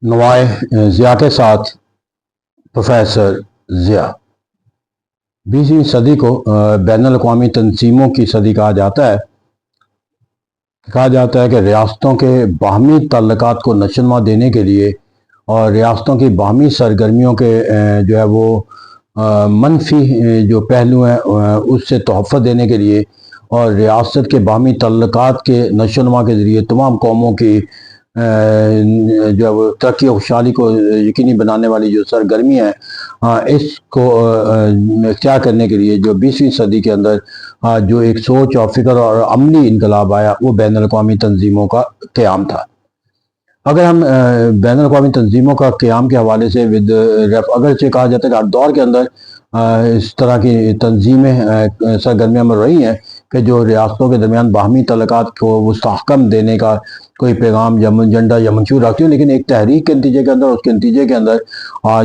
نوائے ضیاء کے ساتھ پروفیسر ضیاء 20ویں صدی کو بین الاقوامی تنظیموں کی صدی کہا جاتا ہے کہ ریاستوں کے باہمی تعلقات کو نشوونما دینے کے لیے اور ریاستوں کی باہمی سرگرمیوں کے جو ہے وہ منفی جو پہلو ہیں اس سے تحفظ دینے کے لیے اور ریاست کے باہمی تعلقات کے نشوونما کے ذریعے تمام قوموں کی جو ہے وہ ترقی و خوشحالی کو یقینی بنانے والی جو سرگرمی ہے اس کو اختیار کرنے کے لیے جو 20ویں صدی کے اندر جو ایک سوچ اور فکر اور عملی انقلاب آیا وہ بین الاقوامی تنظیموں کا قیام تھا۔ اگر ہم بین الاقوامی تنظیموں کا قیام کے حوالے سے اگرچہ کہا جاتا ہے کہ ہر دور کے اندر اس طرح کی تنظیمیں سرگرمیاں مر رہی ہیں کہ جو ریاستوں کے درمیان باہمی تعلقات کو مستحکم دینے کا کوئی پیغام یا ایجنڈا یا منشور رکھتی ہوں، لیکن ایک تحریک کے نتیجے کے اندر اس کے نتیجے کے اندر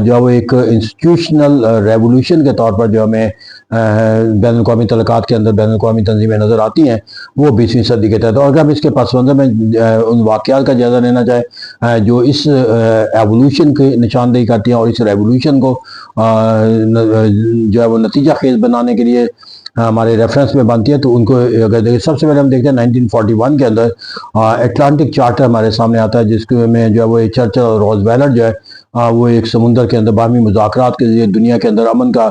جو وہ ایک انسٹیٹیوشنل ریولوشن کے طور پر جو ہمیں بین الاقوامی تعلقات کے اندر بین الاقوامی تنظیمیں نظر آتی ہیں وہ 20ویں صدی کے تحت۔ اور اگر ہم اس کے پس منظر میں ان واقعات کا جائزہ لینا چاہے جو اس ایوولوشن کی نشاندہی کرتی ہیں اور اس ریولوشن کو جو ہے وہ نتیجہ خیز بنانے کے لیے ہمارے ریفرنس میں بنتی ہے، تو ان کو اگر دیکھیں سب سے پہلے ہم دیکھتے ہیں 1941 کے اندر اٹلانٹک چارٹر ہمارے سامنے آتا ہے، جس میں جو ہے وہ چرچل اور روزویلٹ جو ہے وہ ایک سمندر کے اندر باہمی مذاکرات کے ذریعے دنیا کے اندر امن کا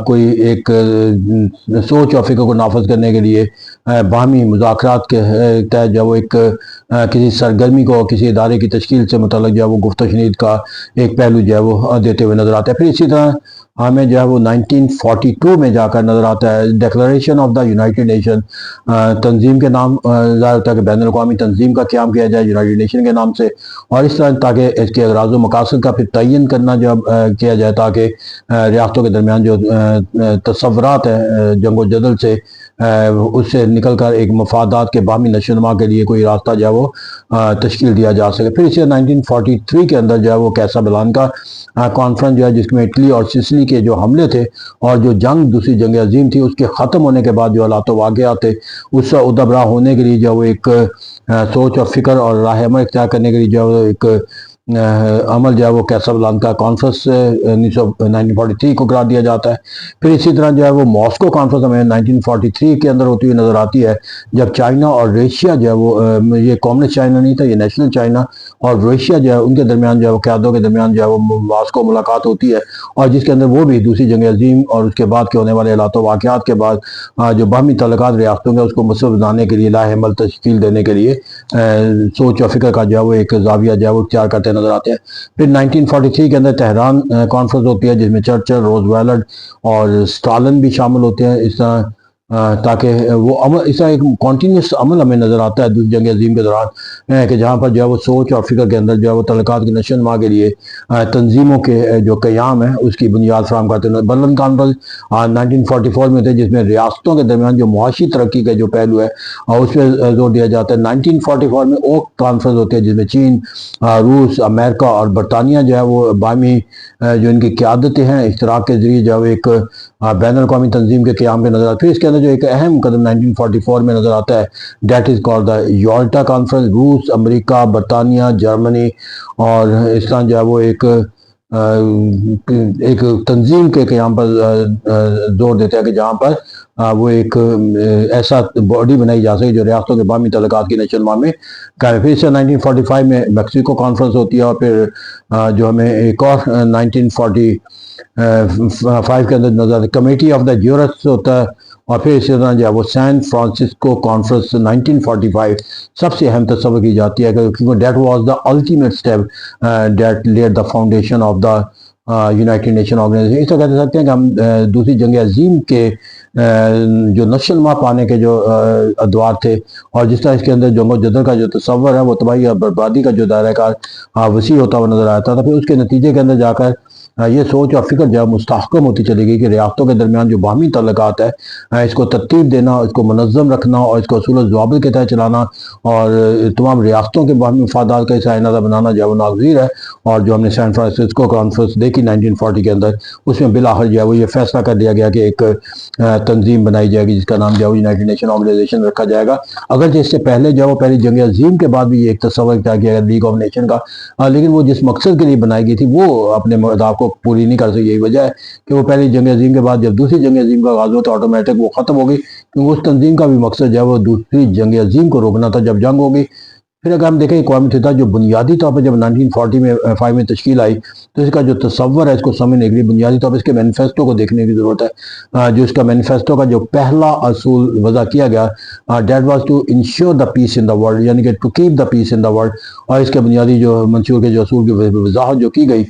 کوئی ایک سوچ اور فکر کو نافذ کرنے کے لیے باہمی مذاکرات کے تحت جو ہے وہ ایک کسی سرگرمی کو کسی ادارے کی تشکیل سے متعلق جو ہے وہ گفت و شنید کا ایک پہلو جو ہے وہ دیتے ہوئے نظر آتا ہے۔ پھر اسی طرح ہمیں جو ہے وہ 1942 میں جا کر نظر آتا ہے declaration of the United nation, تنظیم کے نام ظاہر ہوتا ہے کہ بین الاقوامی تنظیم کا قیام کیا جائے یونائٹڈ نیشن کے نام سے، اور اس طرح تاکہ اس کے اغراض و مقاصد کا پھر تعین کرنا جو کیا جائے تاکہ ریاستوں کے درمیان جو تصورات ہیں جنگ و جدل سے اس سے نکل کر ایک مفادات کے باہمی نشوونما کے لیے کوئی راستہ جو ہے وہ تشکیل دیا جا سکے۔ پھر اسی 1943 کے اندر جو ہے وہ کیسابلانکا کانفرنس جو ہے جس میں اٹلی اور سسلی کے جو حملے تھے اور جو دوسری جنگ عظیم تھی اس کے ختم ہونے کے بعد جو حالات و واقعات تھے اس سے ادبرا ہونے کے لیے جو وہ ایک سوچ اور فکر اور راہ عمل اختیار کرنے کے لیے جو ایک عمل جو ہے وہ کیسابلانکا کانفرنس 1943 کو قرار دیا جاتا ہے۔ پھر اسی طرح جو ہے وہ ماسکو کانفرنس ہمیں 1943 کے اندر ہوتی ہوئی نظر آتی ہے، جب چائنا اور روسیا جو ہے وہ یہ کمیونسٹ چائنا نہیں تھا، یہ نیشنل چائنا اور روسیا جو ہے ان کے درمیان جو ہے وہ قیادوں کے درمیان جو ہے وہ ماسکو ملاقات ہوتی ہے، اور جس کے اندر وہ بھی دوسری جنگ عظیم اور اس کے بعد کے ہونے والے حالات و واقعات کے بعد جو باہمی تعلقات ریاستوں کے اس کو مصروف بنانے کے لیے لاہ عمل تشکیل دینے کے لیے سوچ و فکر کا جو ہے وہ ایک زاویہ جو ہے وہ اختیار کرتے نظر آتے ہیں۔ پھر 1943 کے اندر تہران کانفرنس ہوتی ہے جس میں چرچل، روزویلٹ اور اسٹالن بھی شامل ہوتے ہیں، اس طرح تاکہ وہ عمل اس طرح ایک کنٹینیوس عمل ہمیں نظر آتا ہے دوسری جنگ عظیم کے دوران کہ جہاں پر جو ہے وہ سوچ اور فکر کے اندر جو ہے وہ تعلقات کی نشوونما کے لیے تنظیموں کے جو قیام ہے اس کی بنیاد فراہم کرتے ہیں۔ برلن کانفرنس 1944 میں تھے جس میں ریاستوں کے درمیان جو معاشی ترقی کا جو پہلو ہے اس پہ زور دیا جاتا ہے۔ 1944 میں اوک کانفرنس ہوتی ہے جس میں چین، روس، امریکہ اور برطانیہ جو ہے وہ باہمی جو ان کی قیادتیں ہیں اشتراک کے ذریعے جو ہے ایک بین الاقوامی تنظیم کے قیام پہ نظر آتا ہے۔ پھر اس کے اندر جو ایک اہم قدم 1944 میں نظر آتا ہے that is called the Yalta conference, روس، امریکہ، برطانیہ، جرمنی اور اس طرح جو ہے وہ ایک تنظیم کے قیام پر زور دیتا ہے کہ جہاں پر وہ ایک ایسا باڈی بنائی جا سکے جو ریاستوں کے باہمی تعلقات کی نشوونما میں قائم۔ پھر اس سے 1945 میں میکسیکو کانفرنس ہوتی ہے، اور پھر جو ہمیں ایک اور 1945 کے اندر نظر کمیٹی آف دا یورپس ہوتا ہے، اور پھر اسی طرح جو ہے وہ سین فرانسسکو کانفرنس 1945 سب سے اہم تصور کی جاتی ہے کیونکہ that was the ultimate step that lead the foundation of the United nation organisation. اس طرح کہہ سکتے ہیں کہ ہم دوسری جنگ عظیم کے جو نشوونما پانے کے جو ادوار تھے اور جس طرح اس کے اندر جنگ و جدل کا جو تصور ہے وہ تباہی اور بربادی کا جو دائرہ کار وسیع ہوتا ہوا نظر آتا تھا، پھر اس کے نتیجے کے اندر جا کر یہ سوچ اور فکر جو ہے مستحکم ہوتی چلی گئی کہ ریاستوں کے درمیان جو باہمی تعلقات ہے اس کو ترتیب دینا، اس کو منظم رکھنا اور اس کو اصول و ضوابط کے تحت چلانا اور تمام ریاستوں کے باہمی مفادات کا حصہ بنانا جو ہے وہ ناگزیر ہے۔ اور جو ہم نے سین فرانسسکو کانفرنس دیکھی 1940 کے اندر، اس میں بالآخر جو ہے وہ یہ فیصلہ کر دیا گیا کہ ایک تنظیم بنائی جائے گی جس کا نام جو ہے یونائٹڈ نیشن آرگنائزیشن رکھا جائے گا۔ اگرچہ اس سے پہلے جو ہے وہ پہلی جنگ عظیم کے بعد بھی یہ ایک تصور کیا گیا لیگ آف نیشن کا، لیکن وہ جس مقصد کے لیے بنائی گئی تھی وہ اپنے اہداف کو پوری نہیں کر سکی۔ یہی وجہ ہے کہ وہ پہلی جنگ عظیم کے بعد جب دوسری جنگ عظیم کا آغاز ہوا تو آٹومیٹک وہ ختم ہو گئی، کیونکہ اس تنظیم کا بھی مقصد جو ہے وہ دوسری جنگ عظیم کو روکنا تھا جب جنگ ہوگی۔ پھر اگر ہم دیکھیں اقوام متحدہ جو بنیادی طور پر جب 1945 میں تشکیل آئی تو اس کا جو تصور ہے اس کو سمجھنے کے لیے بنیادی طور پر اس کے مینیفیسٹو کو دیکھنے کی ضرورت ہے۔ جو اس کا مینیفیسٹو کا جو پہلا اصول وضع کیا گیا that was to ensure the peace in the world, یعنی کہ to keep the peace in the world, اور اس کے بنیادی جو منشور کے جو اصول کی وضاحت جو کی گئی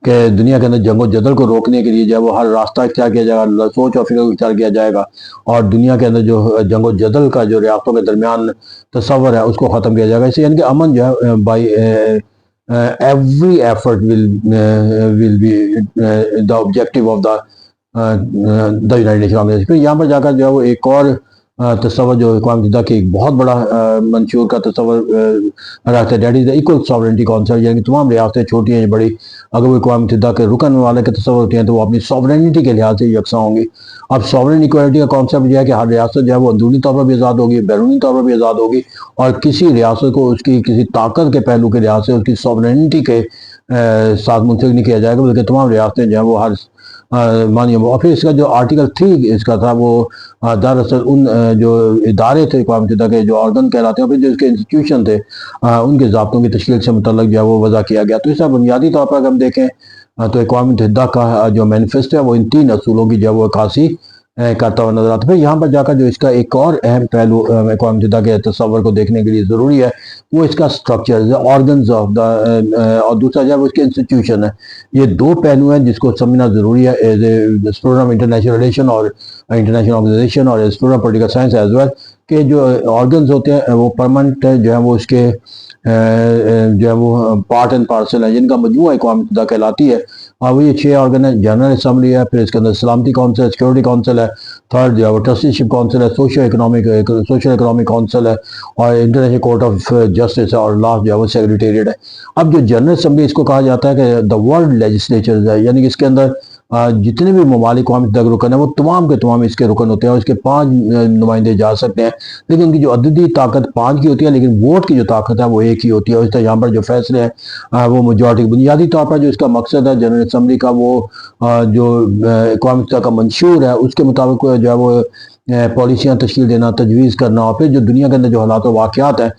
کہ دنیا کے اندر جنگ و جدل کو روکنے کے لیے جو ہے وہ ہر راستہ اختیار کیا جائے گا، سوچ اور فکر اختیار کیا جائے گا، اور دنیا کے اندر جو جنگ و جدل کا جو ریاستوں کے درمیان تصور ہے اس کو ختم کیا جائے گا۔ اسے یعنی کہ امن جو ہے by every effort will be the objective of the United nation Organisation. پھر یہاں پر جا کر جو ہے وہ ایک اور تصور جو اقوام متحدہ کے ایک بہت بڑا منشور کا تصور رکھتا ہے، that is the equal sovereignty concept, یعنی کہ تمام ریاستیں چھوٹی ہیں یا بڑی اگر وہ اقوام متحدہ کے رکن والے کے تصور ہوتے ہیں تو وہ اپنی ساورنٹی کے لحاظ سے یکساں ہوں گی۔ اب ساورن ایکوالٹی کا کانسیپٹ یہ ہے کہ ہر ریاست جو ہے وہ اندرونی طور پر بھی آزاد ہوگی، بیرونی طور پر بھی آزاد ہوگی، اور کسی ریاست کو اس کی کسی طاقت کے پہلو کے لحاظ سے اس کی ساورنٹی کے ساتھ منسلک نہیں کیا جائے گا، بلکہ تمام ریاستیں جو ہیں وہ ہر مانیے۔ اور پھر اس کا جو آرٹیکل 3 اس کا تھا وہ دراصل ان جو ادارے تھے اقوام متحدہ کے جو آرگن کہلاتے ہیں اور پھر جو اس کے انسٹیٹیوشن تھے ان کے ضابطوں کی تشکیل سے متعلق جو ہے وہ وضع کیا گیا۔ تو اس کا بنیادی طور پر اگر ہم دیکھیں تو اقوام متحدہ کا جو مینیفیسٹو ہے وہ ان 3 اصولوں کی جو ہے وہ عکاسی کرتا ہوا نظر آتا ہے۔ پھر یہاں پر جا کر جو اس کا ایک اور اہم پہلو اقوام متحدہ کے تصور کو دیکھنے کے لیے ضروری ہے وہ اس کا سٹرکچر آرگنز آف دا، اور دوسرا جو ہے وہ اس کے انسٹیٹیوشن ہے۔ یہ 2 پہلو ہیں جس کو سمجھنا ضروری ہے as a student of international relation اور انٹرنیشنل آرگنائزیشن اور student of political science as well, کہ جو آرگنز ہوتے ہیں وہ پرماننٹ جو ہے وہ اس کے جو ہے وہ پارٹ اینڈ پارسل ہے جن کا مجموعہ اقوام متحدہ کہلاتی ہے، اور وہ یہ 6 آرگن ہے۔ جنرل اسمبلی ہے، پھر اس کے اندر سلامتی کونسل ہے، سیکورٹی کونسل ہے، تھرڈ جو ہے وہ ٹرسٹی شپ کونسل ہے، سوشل اکنامک کونسل ہے، اور انٹرنیشنل کورٹ آف جسٹس ہے، اور لاسٹ جو ہے وہ سیکریٹریٹ ہے۔ اب جو جنرل اسمبلی اس کو کہا جاتا ہے کہ دا ورلڈ لیجسلیچر ہے، یعنی کہ اس کے اندر جتنے بھی ممالک اقوام متحدہ کے رکن ہیں وہ تمام کے تمام اس کے رکن ہوتے ہیں، اور اس کے 5 نمائندے جا سکتے ہیں، لیکن ان کی جو عددی طاقت 5 کی ہوتی ہے لیکن ووٹ کی جو طاقت ہے وہ 1 ہی ہوتی ہے۔ اس طرح یہاں پر جو فیصلے ہیں وہ میجورٹی بنیادی طور پر جو اس کا مقصد ہے جنرل اسمبلی کا وہ جو اقوام متحدہ کا منشور ہے اس کے مطابق جو ہے وہ پالیسیاں تشکیل دینا، تجویز کرنا، اور پھر جو دنیا کے اندر جو حالات و واقعات ہیں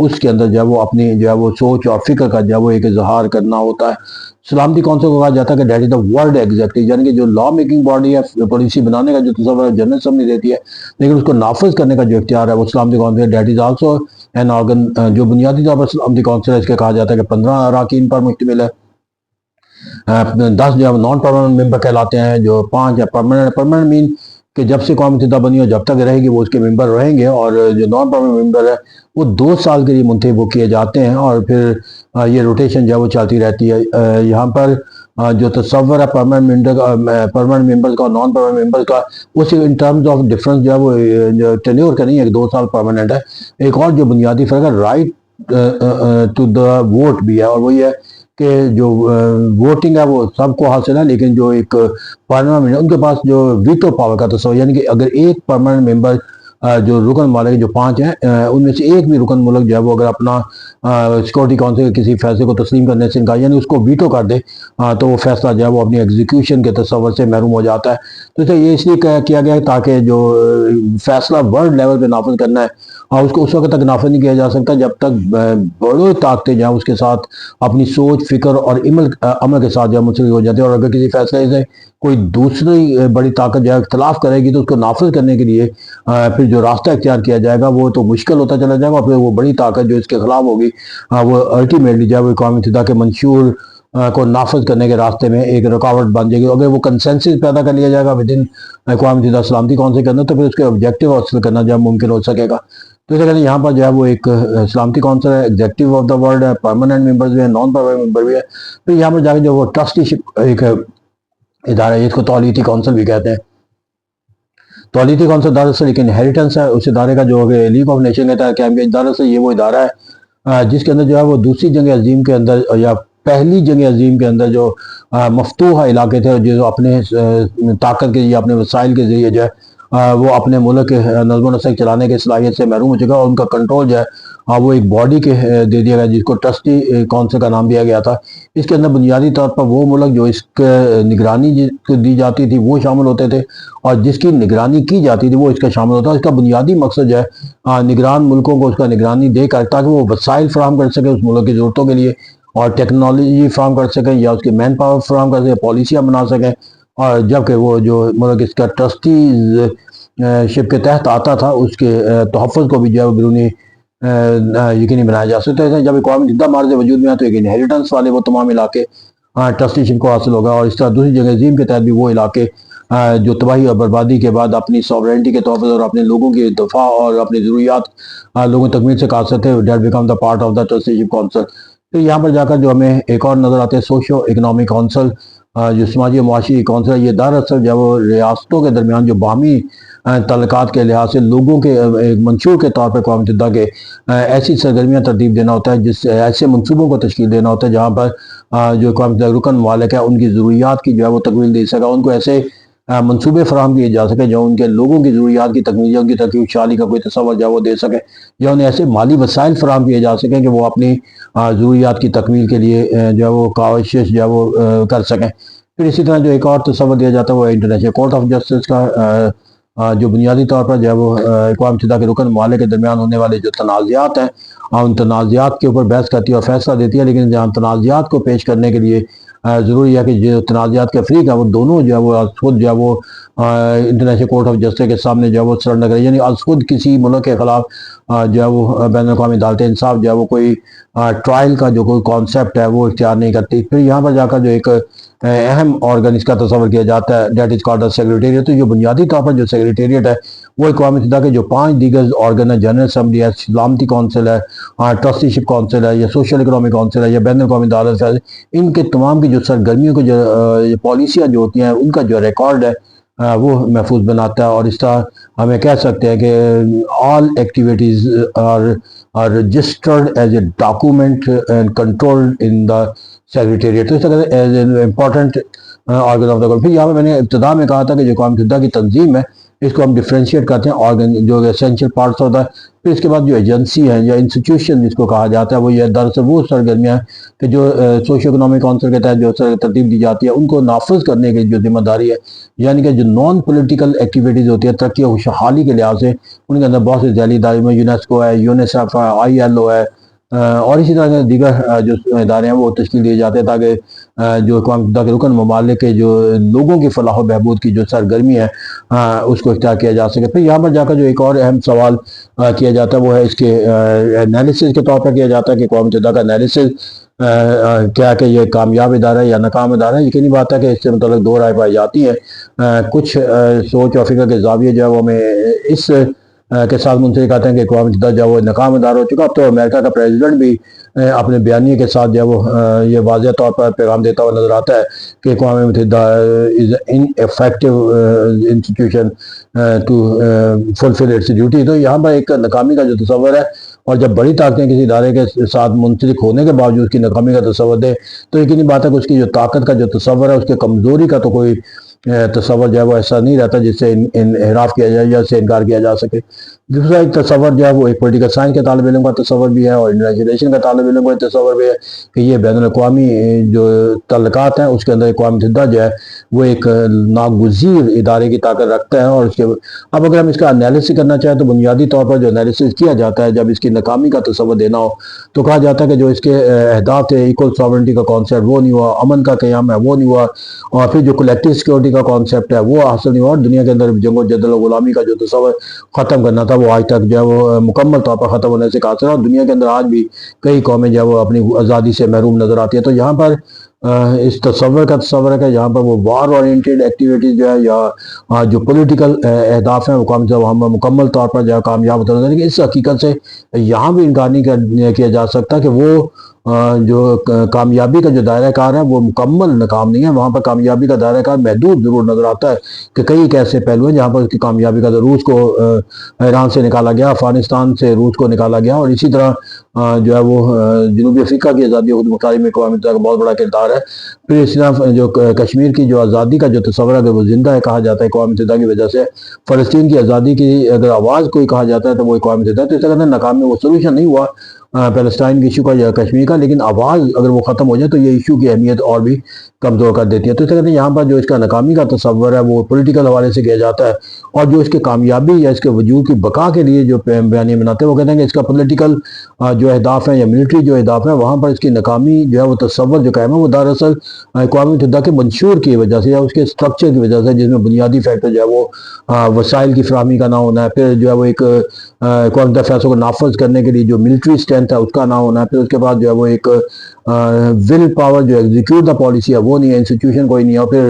اس کے اندر جو ہے وہ اپنی جو ہے وہ سوچ اور فکر کا جو ہے وہ ایک اظہار کرنا ہوتا ہے۔ سلامتی کونسل کو کہا جاتا ہے کہ that is the world executive, یعنی کہ جو لا میکنگ باڈی ہے، پالیسی بنانے کا جو تصور ہے جنرل اسمبلی دیتی ہے، لیکن اس کو نافذ کرنے کا جو اختیار ہے وہ سلامتی کونسل ہے۔ That is also an organ جو بنیادی طور پر سلامتی کونسل ہے اس کے کہا جاتا ہے کہ 15 اراکین پر مشتمل ہے، 10 جو ہے نان پرماننٹ ممبر کہلاتے ہیں، جو 5 ہے پرماننٹ مین کہ جب سے اقوام متحدہ بنی ہو جب تک رہے گی وہ اس کے ممبر رہیں گے، اور جو نان پرماننٹ ممبر ہے وہ 2 سال کے لیے منتخب وہ کیے جاتے ہیں، اور پھر یہ روٹیشن جو ہے وہ چلتی رہتی ہے۔ یہاں پر جو تصور ہے پرماننٹ ممبر کا اور نان پرماننٹ ممبر کا، اس ان ٹرمز آف ڈفرنس جو ہے وہ ٹینیور کا نہیں ہے، 2 سال پرماننٹ ہے۔ ایک اور جو بنیادی فرق ہے رائٹ ٹو دا ووٹ بھی ہے، اور وہ یہ ہے کہ جو ووٹنگ ہے وہ سب کو حاصل ہے، لیکن جو ایک پارلیمنٹ ان کے پاس جو ویٹو پاور کا تصور، یعنی کہ اگر ایک پرماننٹ ممبر جو رکن ممالک جو 5 ہیں ان میں سے ایک بھی رکن ملک جو ہے وہ اگر اپنا سیکورٹی کونسل کے کسی فیصلے کو تسلیم کرنے سے انکار یعنی اس کو ویٹو کر دے تو وہ فیصلہ جو ہے وہ اپنی ایگزیکیوشن کے تصور سے محروم ہو جاتا ہے۔ تو اسے یہ اس لیے کیا گیا ہے تاکہ جو فیصلہ ورلڈ لیول پہ نافذ کرنا ہے اور اس کو اس وقت تک نافذ نہیں کیا جا سکتا جب تک بڑی طاقتیں جو ہیں اس کے ساتھ اپنی سوچ فکر اور عمل کے ساتھ جو ہے منسلک ہو جاتے ہیں، اور اگر کسی فیصلے سے کوئی دوسری بڑی طاقت جو ہے اختلاف کرے گی تو اس کو نافذ کرنے کے لیے پھر جو راستہ اختیار کیا جائے گا وہ تو مشکل ہوتا چلا جائے گا، پھر وہ بڑی طاقت جو اس کے خلاف ہوگی وہ الٹیمیٹلی جو ہے وہ اقوام متحدہ کے منشور کو نافذ کرنے کے راستے میں ایک رکاوٹ بن جائے گی۔ اگر وہ کنسنسس پیدا کر لیا جائے گا ود ان اقوام متحدہ سلامتی کونسل کے اندر تو پھر اس کے آبجیکٹیو حاصل کرنا جو ہے ممکن ہو سکے گا۔ تو اسے کہتے ہیں یہاں پر جو ہے وہ ایک سلامتی کونسل ہے، ایگزیکٹو آف دا ورلڈ ہے، پرماننٹ ممبرز بھی ہیں، نان پرماننٹ ممبر بھی ہے. پھر یہاں پر جا کے جو وہ ٹرسٹی شپ ایک ادارہ ہے، اس کو تولیتی کونسل بھی کہتے ہیں. تولیتی کونسل دراصل ایک انہیریٹنس ہے اس ادارے کا جو کہ لیگ آف نیشن کہتا ہے کہ دراصل یہ وہ ادارہ ہے جس کے اندر جو ہے وہ دوسری جنگ عظیم کے اندر یا پہلی جنگ عظیم کے اندر جو مفتوحہ علاقے تھے جو اپنے طاقت کے یا اپنے وسائل کے ذریعے جو ہے وہ اپنے ملک کے نظم و نسق چلانے کی صلاحیت سے محروم ہو چکا اور ان کا کنٹرول جو ہے وہ ایک باڈی کے دے دیا گیا جس کو ٹرسٹی کونسل کا نام دیا گیا تھا. اس کے اندر بنیادی طور پر وہ ملک جو اس کے نگرانی دی جاتی تھی وہ شامل ہوتے تھے اور جس کی نگرانی کی جاتی تھی وہ اس کا شامل ہوتا ہے. اس کا بنیادی مقصد جو ہے نگران ملکوں کو اس کا نگرانی دے کر تاکہ وہ وسائل فراہم کر سکے اس ملک کی ضرورتوں کے لیے اور ٹیکنالوجی فراہم کر سکیں یا اس کی مین پاور فراہم کر سکیں، پالیسیاں بنا سکیں. اور جبکہ وہ جو ملک اس کا ٹرسٹی شپ کے تحت آتا تھا اس کے تحفظ کو بھی جو ہے بیرونی یقینی بنایا جا سکتا ہے. جب اقوام متحدہ مارز وجود میں ہے تو ایک انہیریٹنس والے وہ تمام علاقے ٹرسٹی شپ کو حاصل ہوگا اور اس طرح دوسری جنگ عظیم کے تحت بھی وہ علاقے جو تباہی اور بربادی کے بعد اپنی سوورنٹی کے تحفظ اور اپنے لوگوں کی دفاع اور اپنی ضروریات لوگوں تکمیل سے قاصر تھے that became the part of the trusteeship council. تو یہاں پر جا کر جو ہمیں ایک اور نظر آتے ہیں سوشو اکنامک کونسل جو سماجی و معاشی کونسل ہے. یہ دراصل جو وہ ریاستوں کے درمیان جو باہمی تعلقات کے لحاظ سے لوگوں کے ایک منشور کے طور پر اقوام متحدہ کے ایسی سرگرمیاں ترتیب دینا ہوتا ہے جس ایسے منصوبوں کو تشکیل دینا ہوتا ہے جہاں پر جو اقوام متحدہ رکن ممالک ہے ان کی ضروریات کی جو ہے وہ تکمیل دے سکا، ان کو ایسے منصوبے فراہم کیے جا سکے جو ان کے لوگوں کی ضروریات کی تکمیل یا ان کی ترقی خوشحالی کا کوئی تصور جو وہ دے سکے یا انہیں ایسے مالی وسائل فراہم کیے جا سکیں کہ وہ اپنی ضروریات کی تکمیل کے لیے جو ہے وہ کاوشش جو ہے وہ کر سکیں. پھر اسی طرح جو ایک اور تصور دیا جاتا ہے وہ انٹرنیشنل کورٹ آف جسٹس کا جو بنیادی طور پر جو ہے وہ اقوام متحدہ کے رکن ممالک کے درمیان ہونے والے جو تنازعات ہیں ان تنازعات کے اوپر بحث کرتی ہے اور فیصلہ دیتی ہے. لیکن جہاں تنازعات کو پیش کرنے کے لیے ضروری ہے کہ جو تنازعات کے فریق ہیں وہ دونوں جو ہے وہ از خود جو ہے وہ انٹرنیشنل کورٹ آف جسٹس کے سامنے جو ہے وہ سرنڈر کرے، یعنی از خود کسی ملک کے خلاف جو ہے وہ بین الاقوامی عدالت انصاف جو ہے وہ کوئی ٹرائل کا جو کوئی کانسیپٹ ہے وہ اختیار نہیں کرتی. پھر یہاں پر جا کر جو ایک اہم آرگن اس کا تصور کیا جاتا ہے دیٹ از کالڈ سیکریٹریٹ. تو جو بنیادی طور پر جو سیکریٹریٹ ہے وہ اقوام متحدہ کے جو 5 دیگر آرگن ہے، جنرل اسمبلی ہے، سلامتی کونسل ہے، ٹرسٹی شپ کونسل ہے یا سوشل اکنامک کونسل ہے یا بین الاقوامی عدالت ہے، ان کے تمام کی جو سرگرمیوں کی جو پالیسیاں جو ہوتی ہیں ان کا جو ریکارڈ ہے وہ محفوظ بناتا ہے. اور اس طرح ہمیں کہہ سکتے ہیں کہ all activities are registered as a document and controlled in the secretariat. تو اس طرح as an important organ of the government. پھر یہاں پہ میں نے ابتدا میں کہا تھا کہ جو اقوام متحدہ کی تنظیم ہے اس کو ہم ڈفرینشیٹ کرتے ہیں آرگن جو اسینشیل پارٹس ہوتا ہے. پھر اس کے بعد جو ایجنسی ہے یا انسٹیٹیوشن جس کو کہا جاتا ہے وہ یہ دراصل وہ سرگرمیاں کہ جو سوشل اکنامک کونسل کے تحت جو ترتیب دی جاتی ہے ان کو نافذ کرنے کی جو ذمہ داری ہے، یعنی کہ جو نان پولیٹیکل ایکٹیویٹیز ہوتی ہے ترقی و خوشحالی کے لحاظ سے ان کے اندر بہت سے ذیلی ادارے میں یونیسکو ہے، یونیسیف ہے، ILO ہے اور اسی طرح کے دیگر جو ادارے ہیں وہ تشکیل دیے جاتے ہیں تاکہ جو اقوام متحدہ کے رکن ممالک کے جو لوگوں کی فلاح و بہبود کی جو سرگرمی ہے اس کو اختیار کیا جا سکے. پھر یہاں پر جا کر جو ایک اور اہم سوال کیا جاتا ہے وہ ہے اس کے انالیسس کے طور پر کیا جاتا ہے کہ اقوام متحدہ کا انالیسس کیا کہ یہ کامیاب ادارہ ہے یا ناکام ادارہ ہے. یقینی بات ہے کہ اس سے متعلق 2 رائے پائی جاتی ہیں. کچھ سوچ اور فکر کے زاویے جو ہے وہ ہمیں اس کے ساتھ منسلک آتے ہیں کہ اقوام متحدہ جو ہے وہ ناکام ادارہ ہو چکا. اب تو امریکہ کا پریزیڈنٹ بھی اپنے بیانیے کے ساتھ جو ہے وہ یہ واضح طور پر پیغام دیتا ہوا نظر آتا ہے کہ اقوام متحدہ is ineffective institution to fulfil its duty. تو یہاں پر ایک ناکامی کا جو تصور ہے اور جب بڑی طاقتیں کسی ادارے کے ساتھ منسلک ہونے کے باوجود اس کی ناکامی کا تصور دے تو یقینی بات ہے کہ اس کی جو طاقت کا جو تصور ہے اس کے کمزوری کا تو کوئی تصور جو ہے وہ ایسا نہیں رہتا جس سے انحراف کیا جائے یا اس سے انکار کیا جا سکے. دوسرا ایک تصور جو ہے وہ ایک پولیٹیکل سائنس کے طالب علم کا تصور بھی ہے اور انٹرنیشنل کا طالب علم کا تصور بھی ہے کہ یہ بین الاقوامی جو تعلقات ہیں اس کے اندر اقوام متحدہ جو ہے وہ ایک ناگزیر ادارے کی طاقت رکھتا ہے. اور اس کے اب اگر ہم اس کا انالیسس کرنا چاہیں تو بنیادی طور پر جو انالیسس کیا جاتا ہے جب اس کی ناکامی کا تصور دینا ہو تو کہا جاتا ہے کہ جو اس کے اہداف تھے ایکول ساورنٹی کا کانسیپٹ وہ نہیں ہوا، امن کا قیام ہے وہ نہیں ہوا اور پھر جو کلیکٹیو سیکورٹی کا کانسیپٹ ہے وہ حاصل نہیں ہوا اور دنیا کے اندر جنگ و جدل و غلامی کا جو تصور ختم کرنا تھا وہ آج تک جو ہے وہ مکمل طور پر ختم ہونے سے قاصر ہے. اور دنیا کے اندر آج بھی کئی قومیں جو ہے وہ اپنی آزادی سے محروم نظر آتی ہیں. تو یہاں پر اس تصور ہے کہ یہاں پر وہ وار اورینٹیڈ ایکٹیویٹیز جو ہے یا جو پولیٹیکل اہداف ہیں وہ وہاں پر مکمل طور پر جو ہے کامیاب ہوتا ہے، لیکن اس حقیقت سے یہاں بھی انکار نہیں کیا جا سکتا کہ وہ جو کامیابی کا جو دائرہ کار ہے وہ مکمل ناکام نہیں ہے. وہاں پر کامیابی کا دائرہ کار محدود ضرور نظر آتا ہے کہ کئی ایک ایسے پہلو ہیں جہاں پر اس کی کامیابی کا روس کو ایران سے نکالا گیا، افغانستان سے روس کو نکالا گیا، اور اسی طرح جو ہے وہ جنوبی افریقہ کی آزادی خود مختاری میں اقوام متحدہ کا بہت بڑا کردار ہے. پھر اس طرح جو کشمیر کی جو آزادی کا جو تصور ہے اگر وہ زندہ ہے کہا جاتا ہے اقوام متحدہ کی وجہ سے، فلسطین کی آزادی کی اگر آواز کوئی کہا جاتا ہے تو وہ اقوام متحدہ. تو اس طرح ناکامی وہ سولوشن نہیں ہوا فلسطین کی ایشو کا یا کشمیر کا، لیکن آواز اگر وہ ختم ہو جائے تو یہ ایشو کی اہمیت اور بھی کمزور کر دیتی ہے. تو اس طرح یہاں پر جو اس کا ناکامی کا تصور ہے وہ پولیٹیکل حوالے سے کیا جاتا ہے، اور جو اس کے کامیابی یا اس کے وجود کی بقا کے لیے جو بیانیے بناتے ہیں وہ کہتے ہیں کہ اس کا پولیٹیکل جو اہداف ہیں یا ملٹری جو اہداف ہیں وہاں پر اس کی ناکامی جو ہے وہ تصور جو قائم ہے وہ دراصل اقوام متحدہ کے منشور کی وجہ سے یا اس کے سٹرکچر کی وجہ سے، جس میں بنیادی فیکٹر جو ہے وہ وسائل کی فراہمی کا نہ ہونا ہے، پھر جو ہے وہ ایک اقوام متحدہ فیصلوں کو نافذ کرنے کے لیے جو ملٹری اسٹرینتھ ہے اس کا نہ ہونا ہے، پھر اس کے بعد جو ہے وہ ایک ول پاور جو ایگزیکیوٹ دا پالیسی ہے وہ نہیں ہے، انسٹیٹیوشن کوئی نہیں ہے، اور پھر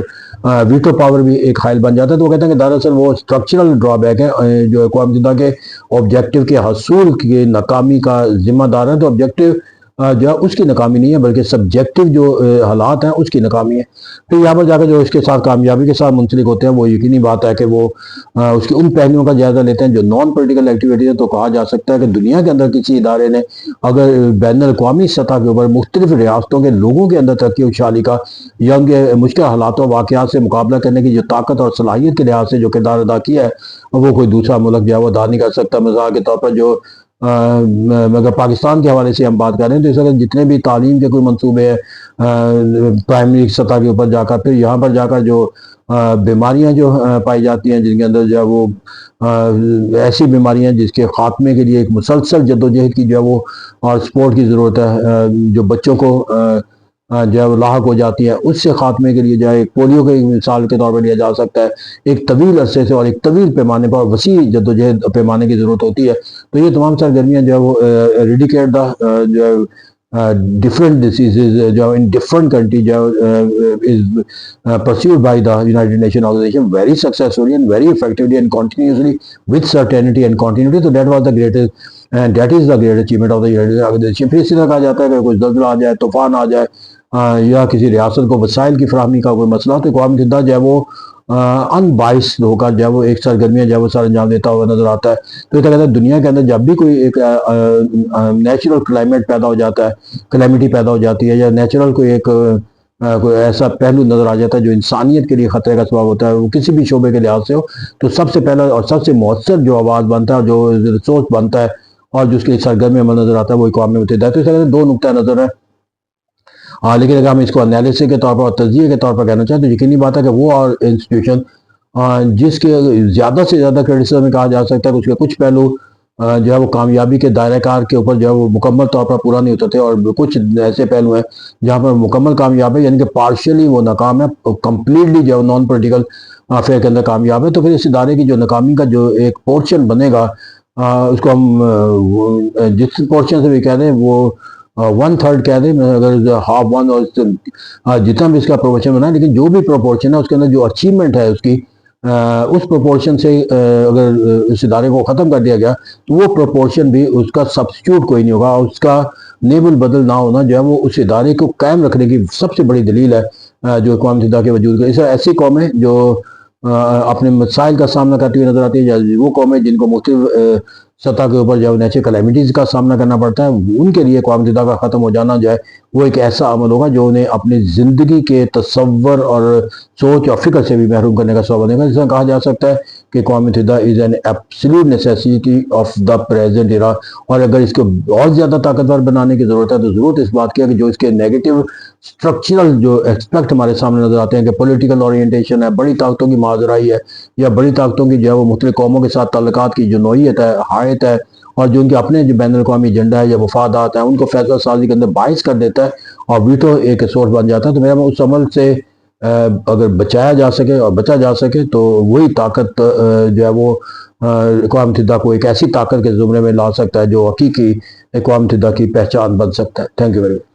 ویٹو پاور بھی ایک حائل بن جاتا ہے. تو وہ کہتے ہیں کہ دراصل وہ اسٹرکچرل ڈرا بیک ہے جو اقوام متحدہ کے آبجیکٹو کے حصول کی ناکامی کا ذمہ دار ہے. تو آبجیکٹو جو ہے اس کی ناکامی نہیں ہے بلکہ سبجیکٹو جو حالات ہیں اس کی ناکامی ہے. پھر یہاں پر جا کر جو اس کے ساتھ کامیابی کے ساتھ منسلک ہوتے ہیں وہ یقینی بات ہے کہ وہ اس کے ان پہلوؤں کا جائزہ لیتے ہیں جو نان پولیٹیکل ایکٹیویٹیز ہیں. تو کہا جا سکتا ہے کہ دنیا کے اندر کسی ادارے نے اگر بین الاقوامی سطح کے اوپر مختلف ریاستوں کے لوگوں کے اندر ترقی و خوشحالی کا یا ان کے مشکل حالات و واقعات سے مقابلہ کرنے کی جو طاقت اور صلاحیت کے لحاظ سے جو کردار ادا کیا ہے وہ کوئی دوسرا ملک جو ہے وہ ادا نہیں کر سکتا. مثال کے طور پر جو اگر پاکستان کے حوالے سے ہم بات کریں تو اس وقت جتنے بھی تعلیم کے کوئی منصوبے ہیں پرائمری سطح کے اوپر جا کر، پھر یہاں پر جا کر جو بیماریاں جو پائی جاتی ہیں جن کے اندر جو ہے وہ ایسی بیماریاں جس کے خاتمے کے لیے ایک مسلسل جدوجہد کی جو ہے وہ اور سپورٹ کی ضرورت ہے، جو بچوں کو جو ہے وہ لاحق ہو جاتی ہے، اس سے خاتمے کے لیے جو ہے ایک پولیو کے مثال کے طور پر لیا جا سکتا ہے. ایک طویل عرصے سے اور ایک طویل پیمانے پر وسیع جدوجہد پیمانے کی ضرورت ہوتی ہے. تو یہ تمام سرگرمیاں جو ہے وہ ریڈیکیٹ دا جو ہے ڈفرنٹ ڈیسیزز جو ان ڈفرنٹ کنٹری جو از pursued by the United Nations organization very successfully and very effectively and continuously with certainty and continuity. So that was the greatest and that is the great achievement of the United Nations organization. پھر اسی طرح کہا جاتا ہے کہ کوئی زلزلہ آ جائے، طوفان آ جائے یا کسی ریاست کو وسائل کی فراہمی کا کوئی مسئلہ، تو اقوام متحدہ جو ہے وہ ان بائسڈ ہو کر جو ہے وہ ایک سرگرمیاں جو ہے وہ سر انجام دیتا ہوا نظر آتا ہے. تو یہ کہتا ہے دنیا کے اندر جب بھی کوئی ایک نیچرل کلائمیٹ پیدا ہو جاتا ہے، کلیمٹی پیدا ہو جاتی ہے، یا نیچرل کوئی ایسا پہلو نظر آ جاتا ہے جو انسانیت کے لیے خطرے کا سبب ہوتا ہے، وہ کسی بھی شعبے کے لحاظ سے ہو، تو سب سے پہلا اور سب سے مؤثر جو آواز بنتا ہے اور جو ریسورس بنتا ہے اور جو اس کی سرگرمی عمل نظر آتا ہے وہ اقوام متحدہ ہے. تو اس طرح دو نقطہ نظر ہے. لیکن اگر ہم اس کو انالیسس کے طور پر اور تجزیے کے طور پر کہنا چاہیں تو یقینی بات ہے کہ وہ اور انسٹیٹیوشن جس کے زیادہ سے زیادہ کریٹیسزم میں کہا جا سکتا ہے کہ اس کے کچھ پہلو جو ہے وہ کامیابی کے دائرہ کار کے اوپر جو ہے وہ مکمل طور پر پورا نہیں ہوتے تھے، اور کچھ ایسے پہلو ہیں جہاں پر مکمل کامیاب ہے، یعنی کہ پارشلی وہ ناکام ہے، کمپلیٹلی جو ہے نان پولیٹیکل افیئر کے اندر کامیاب ہے. تو پھر اس ادارے کی جو ناکامی کا جو ایک پورشن بنے گا اس کو ہم جس پورشن سے بھی کہہ دیں وہ 1/3 کہہ دیں، اگر ہاف ون اور جتنا بھی اس کا پروپورشن بنا ہے، لیکن جو بھی پروپورشن ہے اس کے اندر جو اچیومنٹ ہے اس کی اس پروپورشن سے اگر اس ادارے کو ختم کر دیا گیا تو وہ پروپورشن بھی اس کا سبسٹیوٹ کوئی نہیں ہوگا، اور اس کا نیبل بدل نہ ہونا جو ہے وہ اس ادارے کو قائم رکھنے کی سب سے بڑی دلیل ہے جو اقوام متحدہ کے وجود کا. اس ایسی قومیں جو اپنے مسائل کا سامنا کرتی ہوئی نظر آتی ہے، یا وہ قومیں جن کو مختلف سطح کے اوپر جو نیچرل کلیمٹیز کا سامنا کرنا پڑتا ہے، ان کے لیے اقوام متحدہ کا ختم ہو جانا جو ہے وہ ایک ایسا عمل ہوگا جو انہیں اپنی زندگی کے تصور اور سوچ اور فکر سے بھی محروم کرنے کا سبب بنے گا. جس طرح کہا جا سکتا ہے کہ اقوام متحدہ is an absolute necessity of the present era, اور اگر اس کو اور زیادہ طاقتور بنانے کی ضرورت ہے تو ضرورت اس بات کی ہے کہ جو اس کے نیگیٹو اسٹرکچرل جو ایسپیکٹ ہمارے سامنے نظر آتے ہیں کہ پولیٹیکل اورینٹیشن ہے، بڑی طاقتوں کی ماجرائی ہے، یا بڑی طاقتوں کی جو ہے وہ مختلف قوموں کے ساتھ تعلقات کی جو نوعیت ہے، حایت ہے، اور جو ان کے اپنے جو بین الاقوامی ایجنڈا ہے یا وفادات ہیں ان کو فیصلہ سازی کے اندر باعث کر دیتا ہے اور ویٹو ایک سورس بن جاتا ہے. تو میرا اس عمل سے اگر بچایا جا سکے اور بچا جا سکے تو وہی طاقت جو ہے وہ اقوام متحدہ کو ایک ایسی طاقت کے زمرے میں لا سکتا ہے جو حقیقی اقوام متحدہ کی پہچان بن سکتا ہے. Thank you very much.